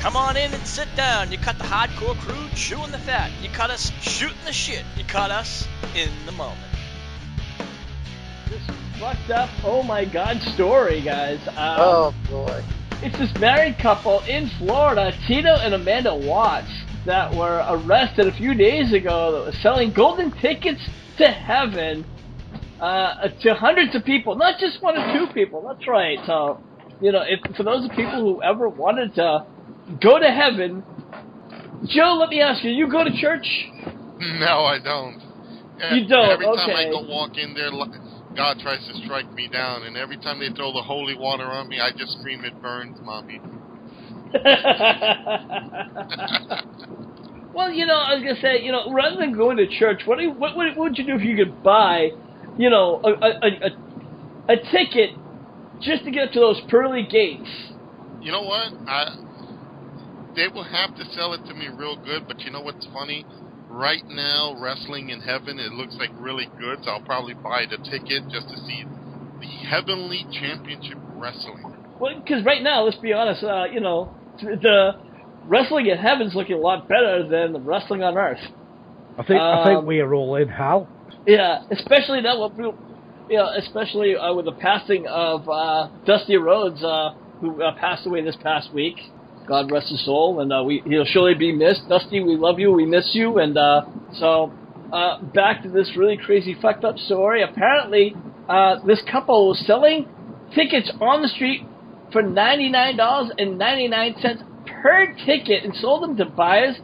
Come on in and sit down. You cut the hardcore crew chewing the fat. You cut us shooting the shit. You cut us in the moment. This fucked up, oh my god story, guys. Oh boy. It's this married couple in Florida, Tito and Amanda Watts, that were arrested a few days ago that was selling golden tickets to heaven to hundreds of people, not just one or two people. That's right. So, you know, if for those people who ever wanted to go to heaven, Joe, let me ask you: you go to church? No, I don't. You don't. Every time Okay. I go walk in there, God tries to strike me down, and every time they throw the holy water on me, I just scream, "It burns, mommy." Well, you know, I was gonna say, you know, rather than going to church, what would you do if you could buy, you know, a ticket just to get to those pearly gates? You know what? They will have to sell it to me real good, but you know what's funny? Right now, wrestling in heaven, it looks like really good, so I'll probably buy the ticket just to see the Heavenly Championship Wrestling. Well, because right now, let's be honest, you know, the wrestling in heaven's looking a lot better than the wrestling on earth. I think we are all in hell. Yeah, especially now, especially with the passing of Dusty Rhodes, who passed away this past week. God rest his soul, and he'll surely be missed. Dusty, we love you, we miss you, and so back to this really crazy, fucked up story. Apparently, this couple was selling tickets on the street for $99.99 per ticket, and sold them to buyers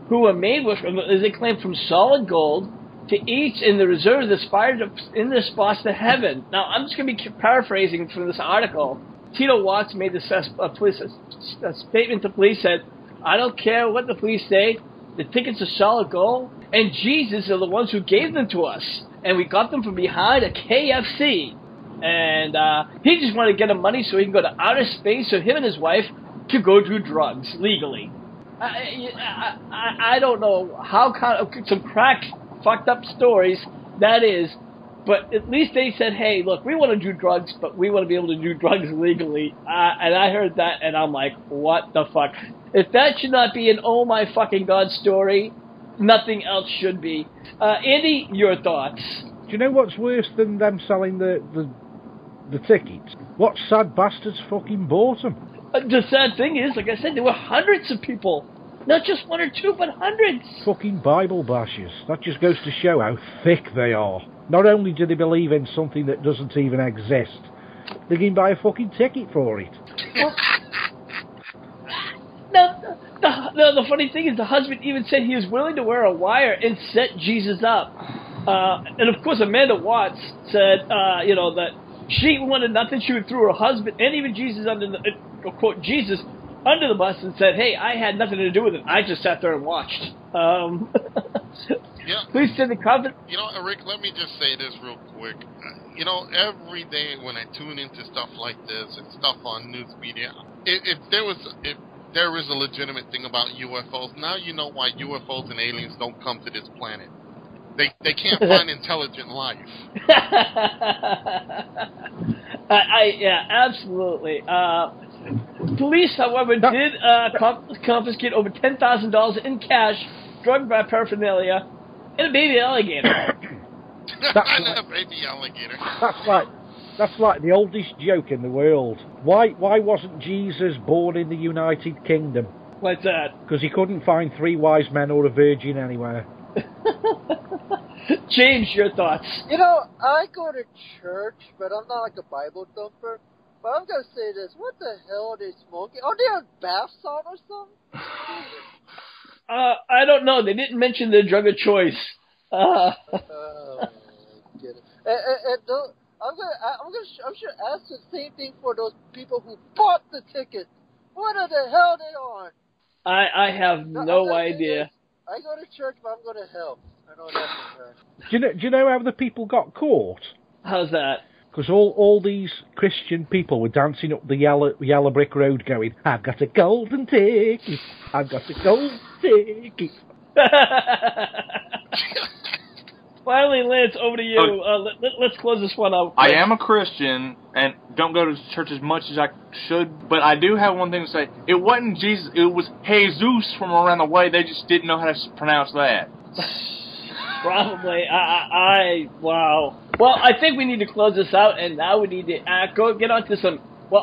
who were made with, as they claim, from solid gold, to each in the reserve that aspired in their spots to heaven. Now, I'm just going to be paraphrasing from this article. Tito Watts made a statement to police, said, "I don't care what the police say, the tickets are solid gold, and Jesus are the ones who gave them to us, and we got them from behind a KFC. And he just wanted to get him money so he can go to outer space, so him and his wife could go do drugs legally." I don't know how kind of some crack fucked up stories that is, but at least they said, hey, look, we want to do drugs, but we want to be able to do drugs legally. And I heard that, and I'm like, what the fuck? If that should not be an oh my fucking god story, nothing else should be. Andy, your thoughts? Do you know what's worse than them selling the tickets? What sad bastards fucking bought them? The sad thing is, like I said, there were hundreds of people. Not just one or two, but hundreds. Fucking Bible bashers. That just goes to show how thick they are. Not only do they believe in something that doesn't even exist, they can buy a fucking ticket for it. The funny thing is, the husband even said he was willing to wear a wire and set Jesus up. And of course, Amanda Watts said, that she wanted nothing. She would throw her husband and even Jesus under the quote Jesus under the bus and said, "Hey, I had nothing to do with it. I just sat there and watched." Yeah. Please send the comment. You know, Rick, let me just say this real quick. Every day when I tune into stuff like this and stuff on news media, if there is a legitimate thing about UFOs, now you know why UFOs and aliens don't come to this planet. They can't find intelligent life. Yeah, absolutely. Police, however, did confiscate over $10,000 in cash, drug paraphernalia, and a baby alligator. A baby alligator. That's like the oldest joke in the world. Why wasn't Jesus born in the United Kingdom? What's that? Because he couldn't find 3 wise men or a virgin anywhere. James, your thoughts? I go to church, but I'm not like a Bible thumper. But I'm going to say this. What the hell are they smoking? Are they on bath salt or something? I don't know. They didn't mention their drug of choice. Oh, my goodness. I'm sure ask the same thing for those people who bought the tickets. What the hell are they on? I have no idea. I go to church, but I'm going to hell. I know that for sure. Do you know how the people got caught? How's that? Because all these Christian people were dancing up the yellow brick road going, "I've got a golden ticket, I've got a golden ticket." Finally, Lance, over to you. Let's close this one out. I am a Christian and don't go to church as much as I should, but I do have one thing to say. It wasn't Jesus, it was Jesus from around the way. They just didn't know how to pronounce that. Probably. Wow. Well, I think we need to close this out, and now we need to get on to some,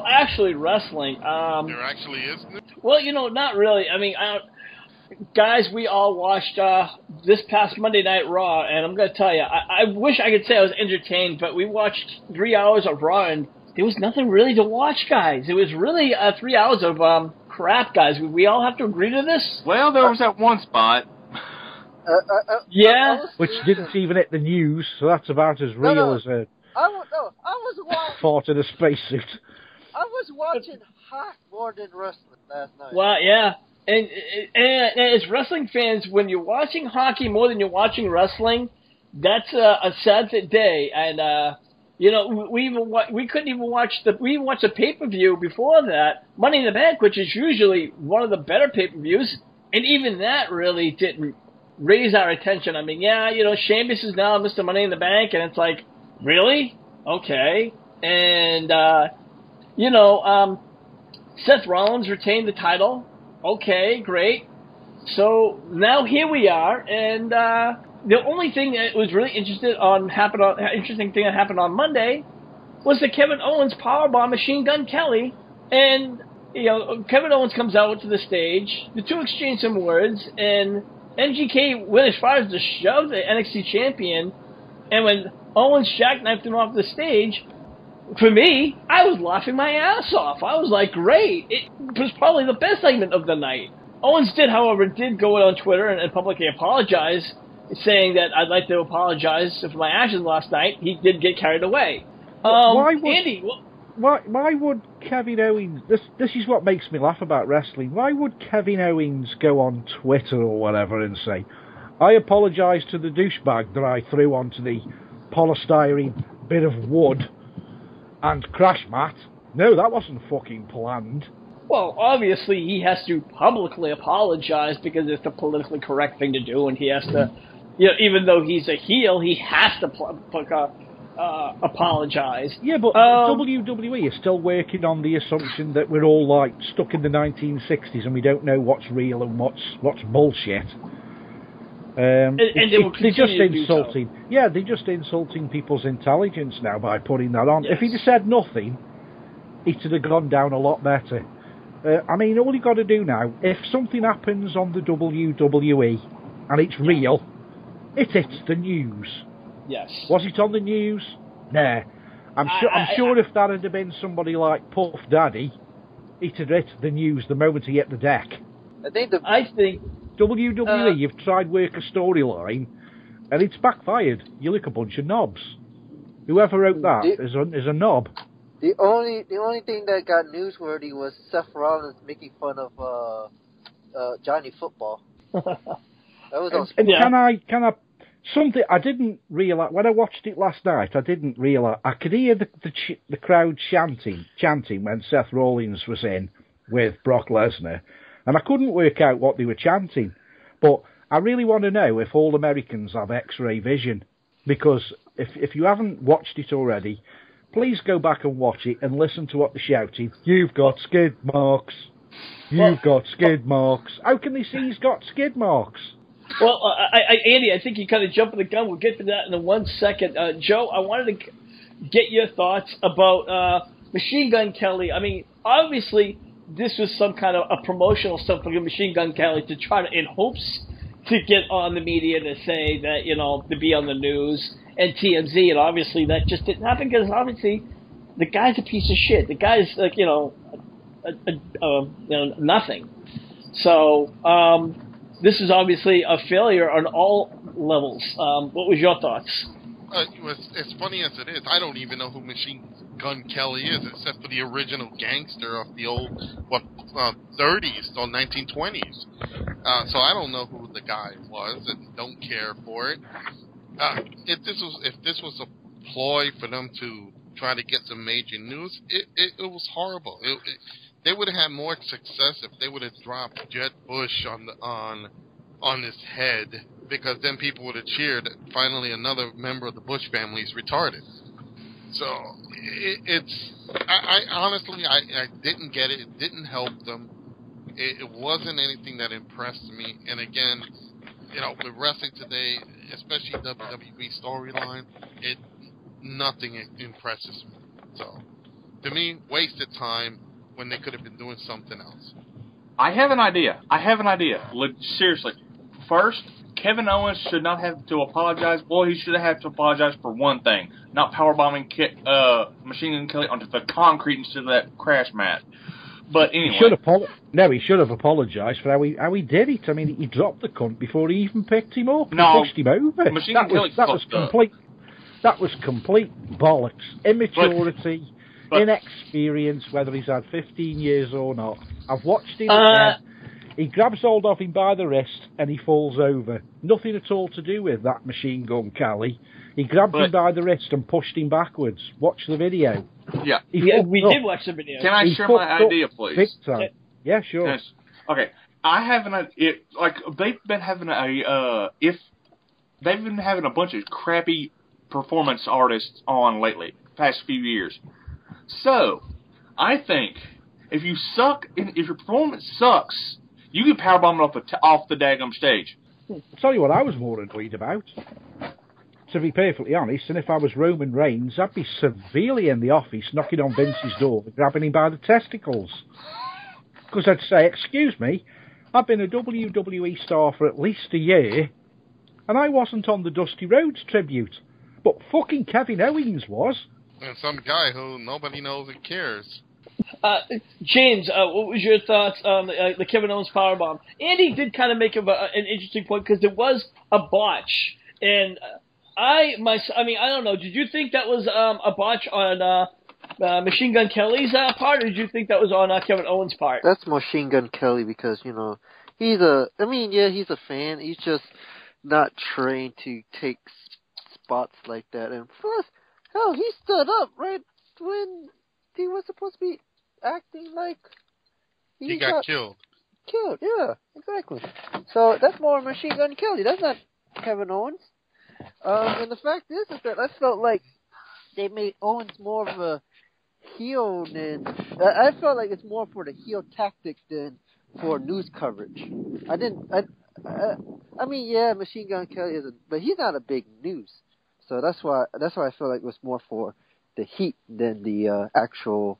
actually wrestling. There actually is? Well, not really. I mean, guys, we all watched this past Monday Night Raw, and I'm going to tell you, I wish I could say I was entertained, but we watched 3 hours of Raw, and there was nothing really to watch, guys. It was really 3 hours of crap, guys. We all have to agree to this? Well, there was that one spot. Yeah. Which didn't even hit the news, so that's about as real as a I was watching. fart in a spacesuit. I was watching hot more than wrestling last night. Well, yeah. And as wrestling fans, when you're watching hockey more than you're watching wrestling, that's a sad day. And we couldn't even watch we watched a pay-per-view before that, Money in the Bank, which is usually one of the better pay-per-views, and even that really didn't raise our attention. I mean, Sheamus is now Mr. Money in the Bank, and it's like, really? Okay. And Seth Rollins retained the title. Okay, great. So now here we are, and the only thing that was really interesting thing that happened on Monday was that Kevin Owens powerbomb Machine Gun Kelly, and Kevin Owens comes out to the stage. The two exchange some words, and MGK went as far as to shove the NXT champion, and when Owens jackknifed him off the stage, for me, I was laughing my ass off. I was like, great. It was probably the best segment of the night. Owens however, go on Twitter and publicly apologize, saying that I'd like to apologize for my actions last night. He did get carried away. Andy, why would Kevin Owens... This is what makes me laugh about wrestling. Why would Kevin Owens go on Twitter or whatever and say, I apologise to the douchebag that I threw onto the polystyrene bit of wood and crash mat? No, that wasn't fucking planned. Well, obviously he has to publicly apologize because it's the politically correct thing to do, and he has to, even though he's a heel, he has to apologize. Yeah, but WWE is still working on the assumption that we're all like stuck in the 1960s and we don't know what's real and what's bullshit. And they're just insulting. So. Yeah, they're just insulting people's intelligence now by putting that on. Yes. If he'd have said nothing, it'd have gone down a lot better. I mean, all you got to do now, if something happens on the WWE and it's real, it hits the news. Yes. Was it on the news? Nah. I'm sure if that had been somebody like Puff Daddy, it'd hit the news the moment he hit the deck. I think WWE, you've tried work a storyline, and it's backfired. You look a bunch of knobs. Whoever wrote that is a knob. The only thing that got newsworthy was Seth Rollins making fun of Johnny Football. That was Can I something I didn't realise when I watched it last night? I didn't realise I could hear the crowd chanting when Seth Rollins was in with Brock Lesnar. And I couldn't work out what they were chanting. But I really want to know if all Americans have X-ray vision. Because if you haven't watched it already, please go back and watch it and listen to what they're shouting. You've got skid marks. You've got skid marks. How can they see he's got skid marks? Well, Andy, I think you kind of jumped the gun. We'll get to that in 1 second. Joe, I wanted to get your thoughts about Machine Gun Kelly. I mean, obviously, this was some kind of a promotional stuff for Machine Gun Kelly to try to, in hopes to get on the media to say that, to be on the news and TMZ, and obviously that just didn't happen because obviously the guy's a piece of shit. The guy's like, nothing. So, this is obviously a failure on all levels. What was your thoughts? As funny as it is, I don't even know who Machine Gun Kelly is, except for the original gangster of the old 30s or 1920s. So I don't know who the guy was, and don't care for it. If this was a ploy for them to try to get some major news, it was horrible. They would have had more success if they would have dropped Jeb Bush on his head because then people would have cheered. Finally, another member of the Bush family is retarded. So I honestly didn't get it. It didn't help them. It wasn't anything that impressed me. And again, with wrestling today, especially WWE storyline, nothing impresses me. So to me, wasted time when they could have been doing something else. I have an idea. Seriously. First, Kevin Owens should not have to apologize. Well, he should have to apologize for one thing. Not powerbombing Machine Gun Kelly onto the concrete instead of that crash mat. But anyway. He should have apologised for how he did it. I mean, he dropped the cunt before he even picked him up. No. He pushed him over. Machine Gun Kelly That was complete bollocks. Immaturity. Inexperience, whether he's had 15 years or not. I've watched him again. He grabs hold of him by the wrist and he falls over. Nothing at all to do with that Machine Gun Kelly. He grabbed him by the wrist and pushed him backwards. Watch the video. Yeah. We did watch the video. Can I share my idea, please? Yeah, sure. Yes. Okay. I have an idea. They've been having they've been having a bunch of crappy performance artists on lately, past few years. So, I think if you suck, if your performance sucks, you can powerbomb it off the daggum stage. I'll tell you what I was more annoyed about. To be perfectly honest, and if I was Roman Reigns, I'd be severely in the office knocking on Vince's door and grabbing him by the testicles. Because I'd say, excuse me, I've been a WWE star for at least a year, and I wasn't on the Dusty Rhodes tribute. But fucking Kevin Owens was. And some guy who nobody knows and cares. James, what was your thoughts on the Kevin Owens powerbomb? Andy did kind of make an interesting point because there was a botch, and I don't know. Did you think that was a botch on Machine Gun Kelly's part, or did you think that was on Kevin Owens' part? That's Machine Gun Kelly because he's a fan. He's just not trained to take spots like that, and plus. Hell, he stood up right when he was supposed to be acting like he got killed. Killed, yeah, exactly. So that's more Machine Gun Kelly. That's not Kevin Owens. And the fact is that I felt like they made Owens more of a heel than I felt like it's more for the heel tactic than for news coverage. Machine Gun Kelly but he's not a big news. So that's why I feel like it was more for the heat than the actual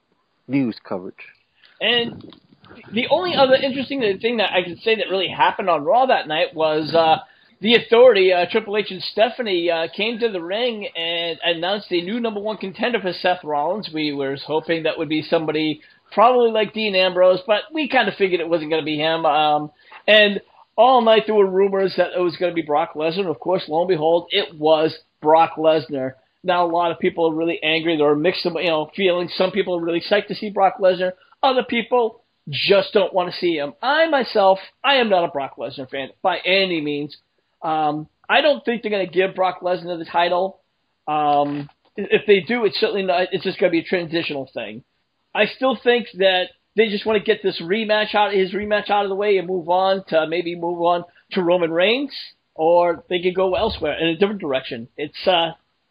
news coverage. And the only other interesting thing that I can say that really happened on Raw that night was the Authority, Triple H and Stephanie, came to the ring and announced a new number one contender for Seth Rollins. We were hoping that would be somebody probably like Dean Ambrose, but we kind of figured it wasn't going to be him. And all night there were rumors that it was going to be Brock Lesnar. Of course, lo and behold, it was Brock Lesnar. Now, a lot of people are really angry. There are mixed feelings. Some people are really psyched to see Brock Lesnar. Other people just don't want to see him. I am not a Brock Lesnar fan by any means. I don't think they're going to give Brock Lesnar the title. If they do, it's certainly not. It's just going to be a transitional thing. I still think that they just want to get his rematch out of the way and move on to Roman Reigns, or they could go elsewhere in a different direction. It's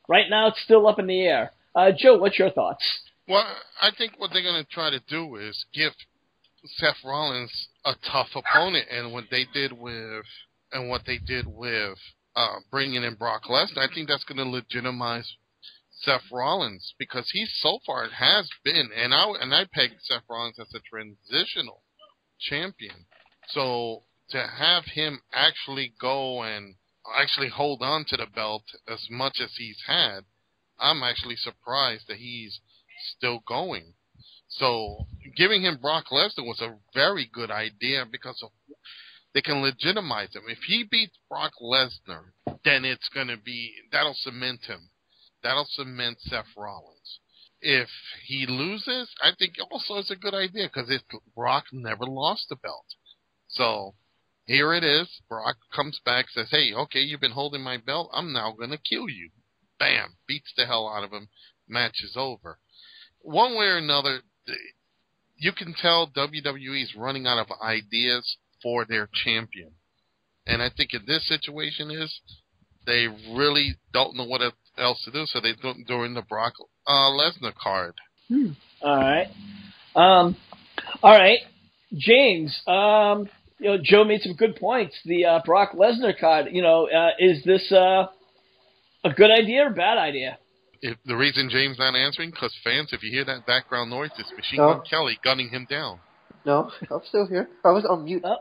right now it's still up in the air. Joe, what's your thoughts? Well, I think what they're going to try to do is give Seth Rollins a tough opponent, and what they did with bringing in Brock Lesnar, I think that's going to legitimize Seth Rollins, because he so far has been, and I peg Seth Rollins as a transitional champion. So to have him actually go and actually hold on to the belt as much as he's had, I'm actually surprised that he's still going. So giving him Brock Lesnar was a very good idea because they can legitimize him. If he beats Brock Lesnar, then that'll cement him. That'll cement Seth Rollins. If he loses, I think also it's a good idea because Brock never lost the belt. So here it is. Brock comes back, says, hey, okay, you've been holding my belt. I'm now going to kill you. Bam. Beats the hell out of him. Match is over. One way or another, you can tell WWE is running out of ideas for their champion. And I think in this situation they really don't know what else to do, so they don't during the Brock Lesnar card. All right. All right. James, Joe made some good points. The Brock Lesnar card, is this a good idea or bad idea? If the reason James not answering, because fans, if you hear that background noise, it's Machine Gun Kelly gunning him down. No, I'm still here. I was on mute. Oh.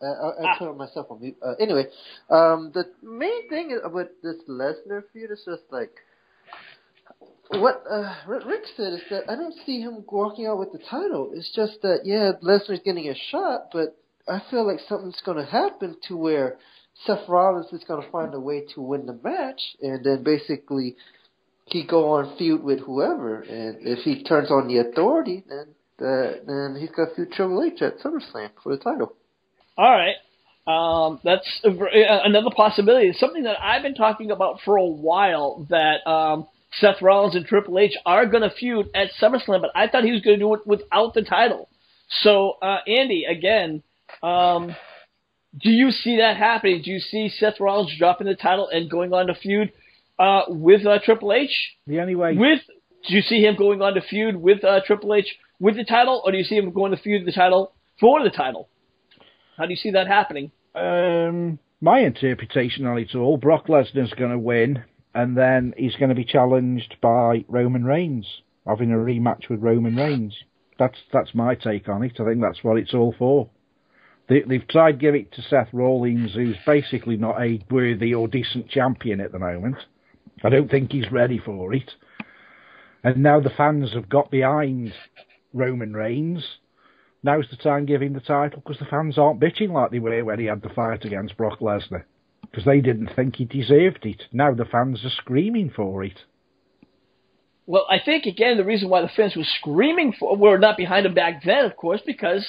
I put myself on mute. Anyway, the main thing about this Lesnar feud is just like what Rick said is that I don't see him walking out with the title. It's just that, yeah, Lesnar's getting a shot, but I feel like something's going to happen to where Seth Rollins is going to find a way to win the match, and then basically he go on feud with whoever, and if he turns on the Authority, then he's got to feud Triple H at SummerSlam for the title. All right. That's another possibility. It's something that I've been talking about for a while, that Seth Rollins and Triple H are going to feud at SummerSlam, but I thought he was going to do it without the title. So, Andy, again, do you see that happening? Do you see Seth Rollins dropping the title and going on to feud with Triple H? The only way... Do you see him going on to feud with Triple H with the title, or do you see him going to feud the title for the title? How do you see that happening? My interpretation on it all, Brock Lesnar's going to win, and then he's going to be challenged by Roman Reigns, having a rematch with Roman Reigns. That's my take on it. I think that's what it's all for. They've tried to give it to Seth Rollins, who's basically not a worthy or decent champion at the moment. I don't think he's ready for it. And now the fans have got behind Roman Reigns. Now's the time to give him the title, because the fans aren't bitching like they were when he had the fight against Brock Lesnar, because they didn't think he deserved it. Now the fans are screaming for it. Well, I think, again, the reason why the fans were not behind him back then, of course, because,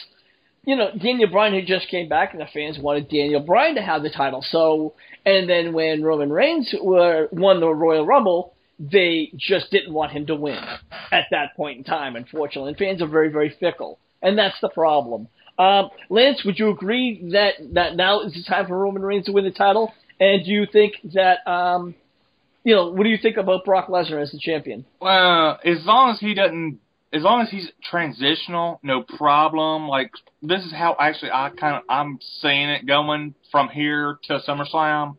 Daniel Bryan had just came back, and the fans wanted Daniel Bryan to have the title. So, and then when Roman Reigns won the Royal Rumble, they just didn't want him to win at that point in time, unfortunately. And fans are very, very fickle. And that's the problem. Lance, would you agree that now is the time for Roman Reigns to win the title? And do you think that, what do you think about Brock Lesnar as the champion? Well, as long as he's transitional, no problem. Like, this is how actually I'm seeing it going from here to SummerSlam.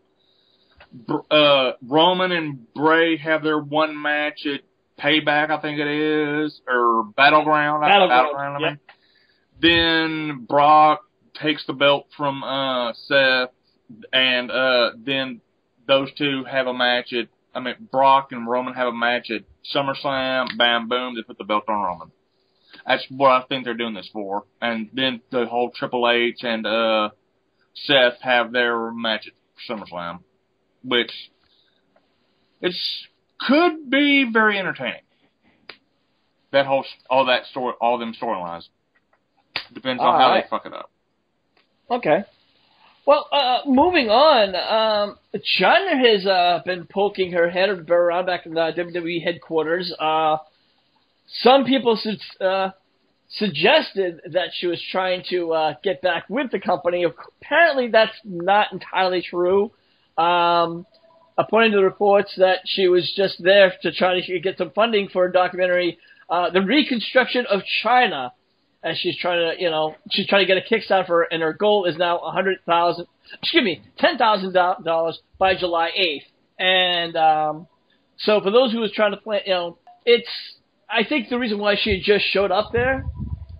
Roman and Bray have their one match at Payback, I think it is, or Battleground. I mean. Then Brock takes the belt from Seth, and then those two have a match Brock and Roman have a match at SummerSlam. Bam, boom, they put the belt on Roman. That's what I think they're doing this for. And then the whole Triple H and Seth have their match at SummerSlam, which could be very entertaining. All them storylines. Depends on how they fuck it up. Okay. Well, moving on, Chyna has been poking her head around back in the WWE headquarters. Some people suggested that she was trying to get back with the company. Apparently, that's not entirely true. According to the reports, that she was just there to try to get some funding for a documentary, The Reconstruction of Chyna. And she's trying to get a Kickstarter for her, and her goal is now $10,000 by July 8th. And so for those who was trying to plan, I think the reason why she had just showed up there,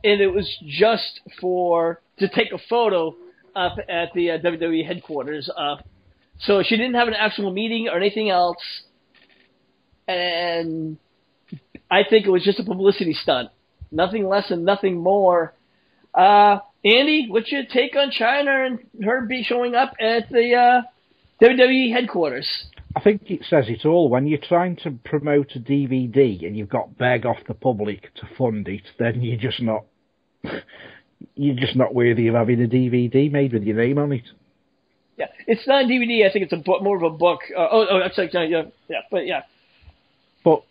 and it was just to take a photo up at the WWE headquarters. So she didn't have an actual meeting or anything else, and I think it was just a publicity stunt. Nothing less and nothing more. Andy, what's your take on Chyna and her showing up at the WWE headquarters? I think it says it all. When you're trying to promote a DVD and you've got to beg off the public to fund it, then you're just not worthy of having a DVD made with your name on it. Yeah, it's not a DVD. I think it's more of a book. That's like But.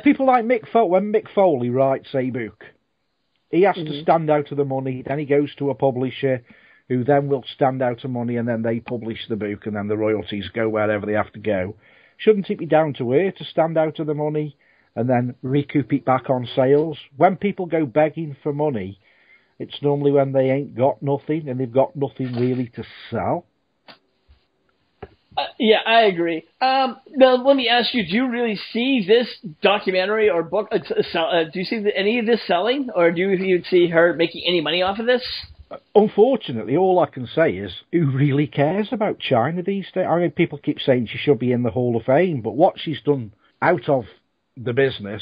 People like when Mick Foley writes a book, he has to stand out of the money, then he goes to a publisher, who then will stand out of money, and then they publish the book, and then the royalties go wherever they have to go. Shouldn't it be down to her to stand out of the money and then recoup it back on sales? When people go begging for money, it's normally when they ain't got nothing, and they've got nothing really to sell. Yeah, I agree. Now, let me ask you, do you really see this documentary or book, do you see any of this selling, or do you even see her making any money off of this? Unfortunately, all I can say is, who really cares about Chyna these days? I mean, people keep saying she should be in the Hall of Fame, but what she's done out of the business,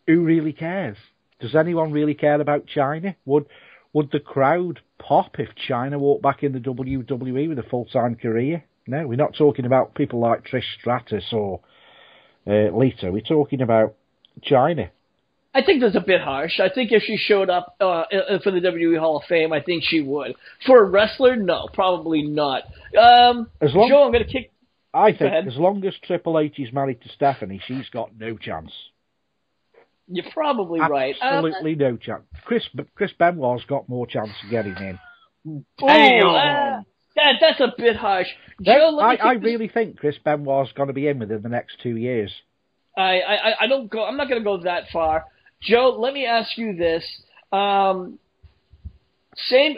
who really cares? Does anyone really care about Chyna? Would the crowd pop if Chyna walked back in the WWE with a full-time career? No, we're not talking about people like Trish Stratus or Lita. We're talking about Chyna. I think that's a bit harsh. I think if she showed up for the WWE Hall of Fame, I think she would. For a wrestler, no, probably not. Joe, I'm going to kick... I think as long as Triple H is married to Stephanie, she's got no chance. You're probably right. Absolutely no chance. Chris Benoit's got more chance of getting in. Damn! That's a bit harsh. Joe, I really think Chris Benoit's going to be in within the next 2 years. I don't go. I'm not going to go that far. Joe, let me ask you this. Same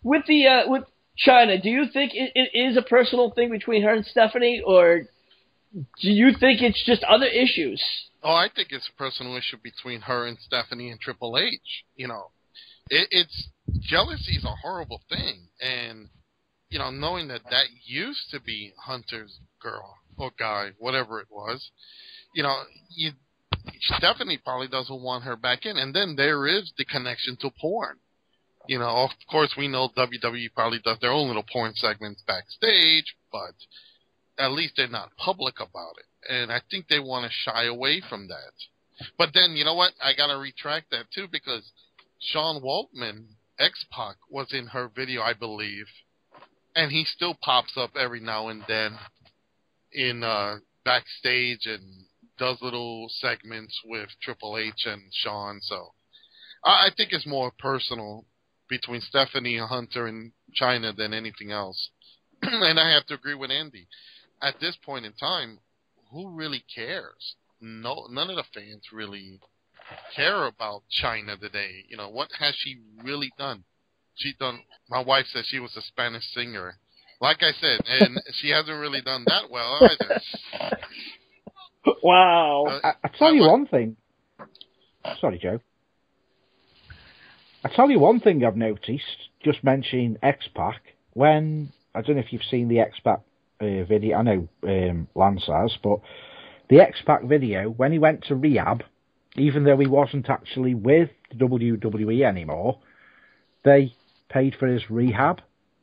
with Chyna. Do you think it is a personal thing between her and Stephanie, or do you think it's just other issues? Oh, I think it's a personal issue between her and Stephanie and Triple H. You know, it's jealousy is a horrible thing, and you know, knowing that used to be Hunter's girl or guy, whatever it was, you know, Stephanie probably doesn't want her back in. And then there is the connection to porn. You know, of course, we know WWE probably does their own little porn segments backstage, but at least they're not public about it. And I think they want to shy away from that. But then, you know what? I got to retract that, too, because Sean Waltman, X-Pac, was in her video, I believe. And he still pops up every now and then in backstage and does little segments with Triple H and Sean. So I think it's more personal between Stephanie, Hunter, and Chyna than anything else. And I have to agree with Andy. At this point in time, who really cares? No, none of the fans really care about Chyna today. You know, what has she really done? My wife says she was a Spanish singer. Like I said, and she hasn't really done that well either. Wow. I tell you one thing. Sorry, Joe. I tell you one thing I've noticed, just mentioning X-Pac, when, I don't know if you've seen the X-Pac video, I know Lance has, but the X-Pac video, when he went to rehab, even though he wasn't actually with the WWE anymore, they paid for his rehab.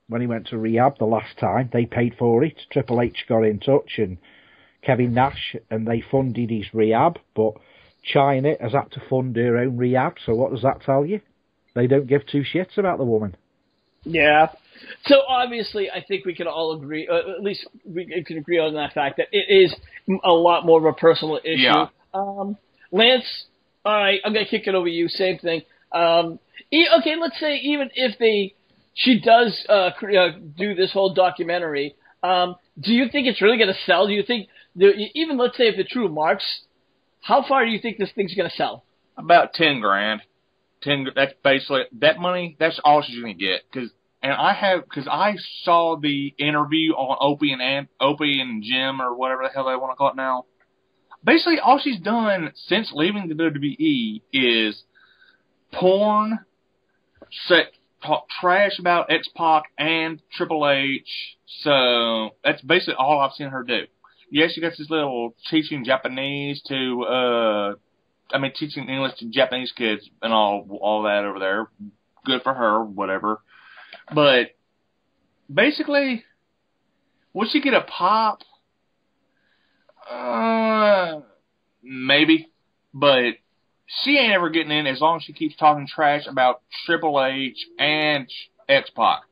When he went to rehab the last time, they paid for it. Triple H got in touch and Kevin Nash, and they funded his rehab, but Chyna has had to fund her own rehab, so what does that tell you? They don't give two shits about the woman. Yeah. So obviously, I think we can all agree, at least we can agree on that fact that it is a lot more of a personal issue. Yeah. Lance, all right, I'm going to kick it over to you. Same thing. Okay, let's say even if she does do this whole documentary, do you think it's really going to sell? Do you think, even let's say if the true marks, how far do you think this thing's going to sell? About $10,000. That's basically that money. That's all she's going to get. Because I saw the interview on Opie and Jim or whatever the hell they want to call it now. Basically, all she's done since leaving the WWE is porn, talk trash about X-Pac and Triple H. So that's basically all I've seen her do. Yes, she got this little teaching Japanese teaching English to Japanese kids and all that over there. Good for her, whatever. But basically, would she get a pop? Maybe. But she ain't ever getting in as long as she keeps talking trash about Triple H and X-Pac.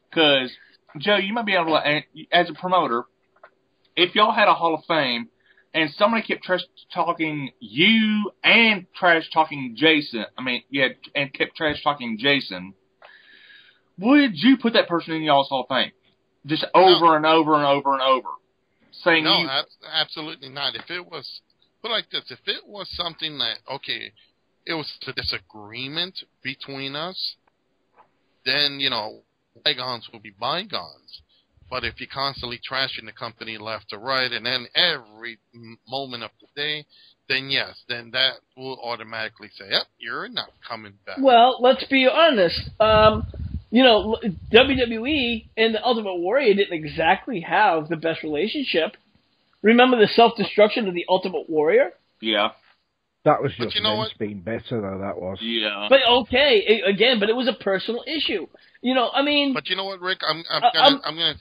Because, Joe, you might be able to, as a promoter, if y'all had a Hall of Fame and somebody kept trash talking you and trash talking Jason, and kept trash talking Jason, would you put that person in y'all's Hall of Fame? Just over and over and over and over. Saying no, absolutely not. If it was, put it like this, if it was something that, okay, it was a disagreement between us, then, bygones will be bygones. But if you're constantly trashing the company left to right and then every moment of the day, then yes, then that will automatically say, yep, you're not coming back. Well, let's be honest. WWE and the Ultimate Warrior didn't exactly have the best relationship. Remember the self-destruction of the Ultimate Warrior? Yeah. That was just Vince being better, though, that was. Yeah. But okay, but it was a personal issue. But you know what, Rick? I'm gonna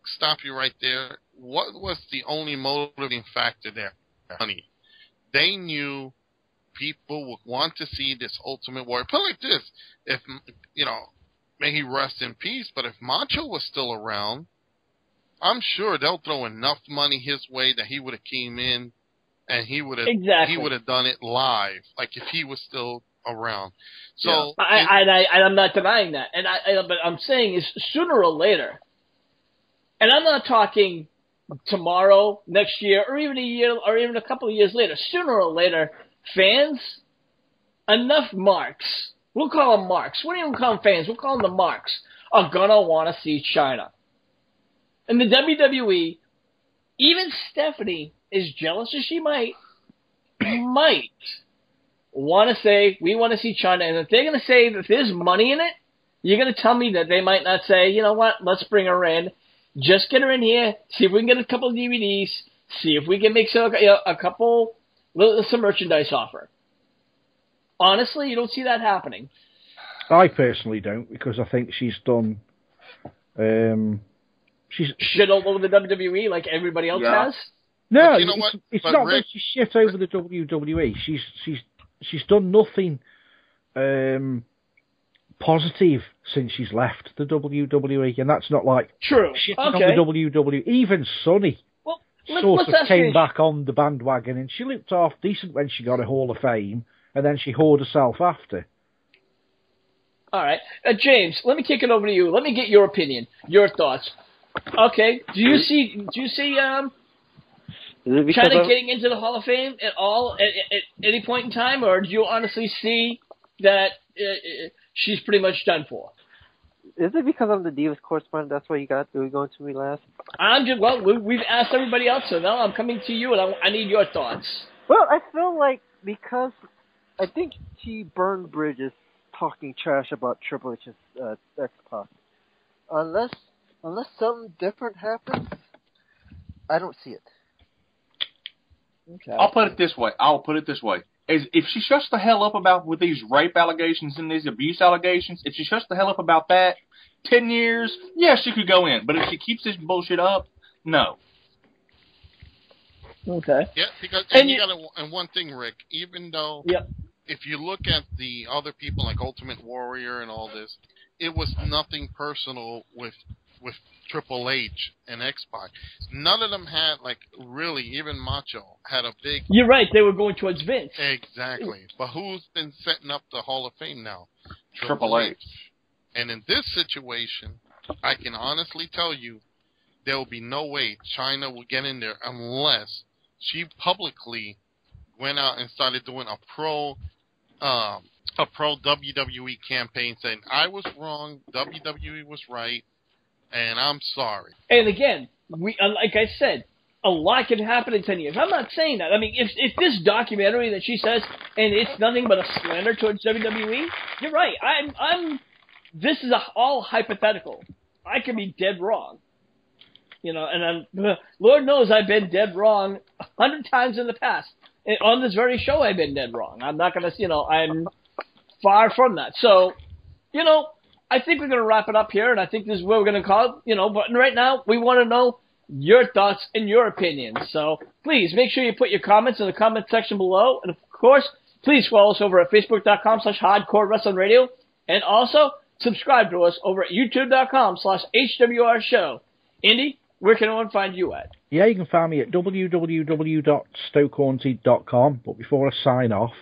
stop you right there. What was the only motivating factor there? Money. They knew people would want to see this Ultimate Warrior. Put it like this: if may he rest in peace. But if Macho was still around, I'm sure they'll throw enough money his way that he would have came in. And he would have done it live, like if he was still around. So I'm not denying that, but I'm saying is sooner or later, and I'm not talking tomorrow, next year, or even a year, or even a couple of years later. Sooner or later, fans, enough marks. We'll call them marks. We don't even call them fans. We'll call them the marks. Are gonna want to see Chyna. And the WWE, even Stephanie, as jealous as she might want to say, we want to see Chyna. And if they're going to say that there's money in it, you're going to tell me that they might not say, you know what, let's bring her in. Just get her in here, see if we can get a couple of DVDs, see if we can make some merchandise off her. Honestly, you don't see that happening. I personally don't, because I think she's done... she's shit all over the WWE like everybody else has? No, it's not that she's shit over the WWE. She's done nothing positive since she's left the WWE, and that's not like shitting on the WWE. Even Sonny sort of came back on the bandwagon, and she looked half decent when she got a Hall of Fame, and then she whored herself after. All right, James, let me kick it over to you. Let me get your opinion, your thoughts. Okay, do you see Chyna getting into the Hall of Fame at all at any point in time, or do you honestly see that she's pretty much done for? Is it because I'm the Divas correspondent? That's why you were going to me last? We've asked everybody else, so now I'm coming to you, and I need your thoughts. Well, I feel like because I think she burned bridges talking trash about Triple H's X-Pac. Unless something different happens, I don't see it. Okay. I'll put it this way. If she shuts the hell up with these rape allegations and these abuse allegations, if she shuts the hell up about that, 10 years, yeah, she could go in. But if she keeps this bullshit up, no. Okay. Yeah, because and one thing, Rick, even though if you look at the other people like Ultimate Warrior and all this, it was nothing personal with Triple H and X-Pac. None of them had, really, even Macho had a big... You're right, they were going towards Vince. Exactly. But who's been setting up the Hall of Fame now? Triple H. And in this situation, I can honestly tell you, there will be no way Chyna will get in there unless she publicly went out and started doing a pro WWE campaign saying, I was wrong, WWE was right, and I'm sorry. And again, like I said, a lot can happen in 10 years. I'm not saying that. I mean, if this documentary that she says, and it's nothing but a slander towards WWE, you're right. This is all hypothetical. I could be dead wrong. And Lord knows I've been dead wrong 100 times in the past. And on this very show, I've been dead wrong. I'm not going to, I'm far from that. So, I think we're going to wrap it up here, and I think this is where we're going to call it, but right now, we want to know your thoughts and your opinions. So please make sure you put your comments in the comment section below. And of course, please follow us over at Facebook.com/HardcoreWrestlingRadio. And also, subscribe to us over at YouTube.com/HWR Show. Indy, where can anyone find you at? Yeah, you can find me at www.stokehaunted.com. But before I sign off,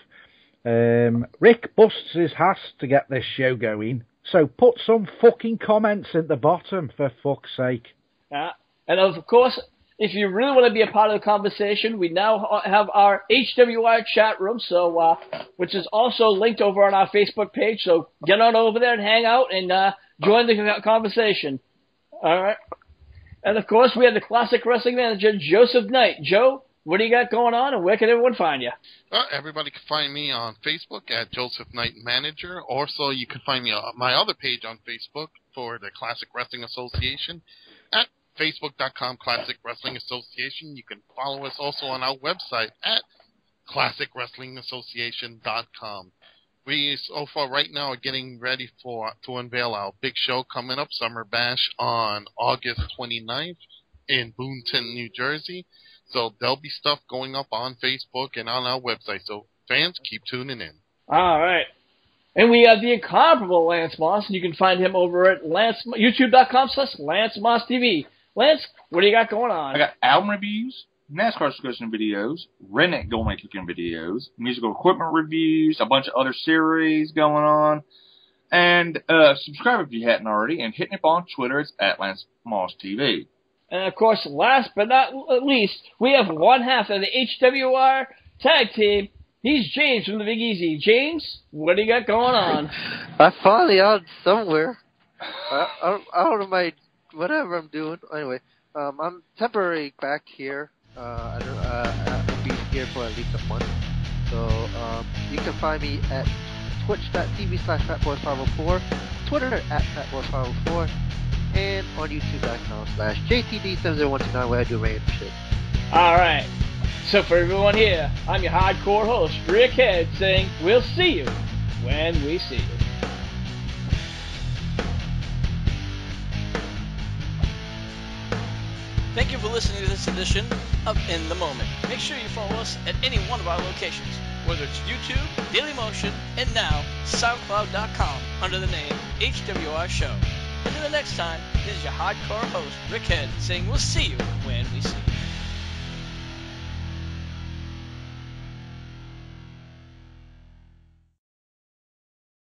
Rick busts his ass to get this show going. So put some fucking comments at the bottom, for fuck's sake. And of course, if you really want to be a part of the conversation, we now have our HWR chat room, so which is also linked over on our Facebook page. So get on over there and hang out and join the conversation. All right. And of course, we have the classic wrestling manager, Joseph Knight. Joe, what do you got going on, and where can everyone find you? Everybody can find me on Facebook at Joseph Knight Manager. Also, you can find me on my other page on Facebook for the Classic Wrestling Association at Facebook.com Classic Wrestling Association. You can follow us also on our website at ClassicWrestlingAssociation.com. We so far right now are getting ready to unveil our big show coming up, Summer Bash, on August 29th in Boonton, New Jersey. So there'll be stuff going up on Facebook and on our website. So fans, keep tuning in. All right. And we have the incomparable Lance Moss, and you can find him over at YouTube.com/LanceMossTV. Lance, what do you got going on? I got album reviews, NASCAR discussion videos, redneck gourmet cooking videos, musical equipment reviews, a bunch of other series going on. And subscribe if you hadn't already, and hit me up on Twitter. It's at LanceMossTV. And of course, last but not least, we have one half of the HWR tag team. He's James from the Big Easy. James, what do you got going on? I'm finally out somewhere. I don't know whatever I'm doing. Anyway, I'm temporarily back here. I'll be here for at least a month. So you can find me at twitch.tv/FatBoy504, Twitter at FatBoy504, and on YouTube.com/JTD70129 where I do random shit. Alright, so for everyone here, I'm your hardcore host, Rick Head, saying we'll see you when we see you. Thank you for listening to this edition of In the Moment. Make sure you follow us at any one of our locations, whether it's YouTube, Dailymotion, and now SoundCloud.com under the name HWR Show. Until the next time, this is your hardcore host, Rick Head, saying we'll see you when we see you.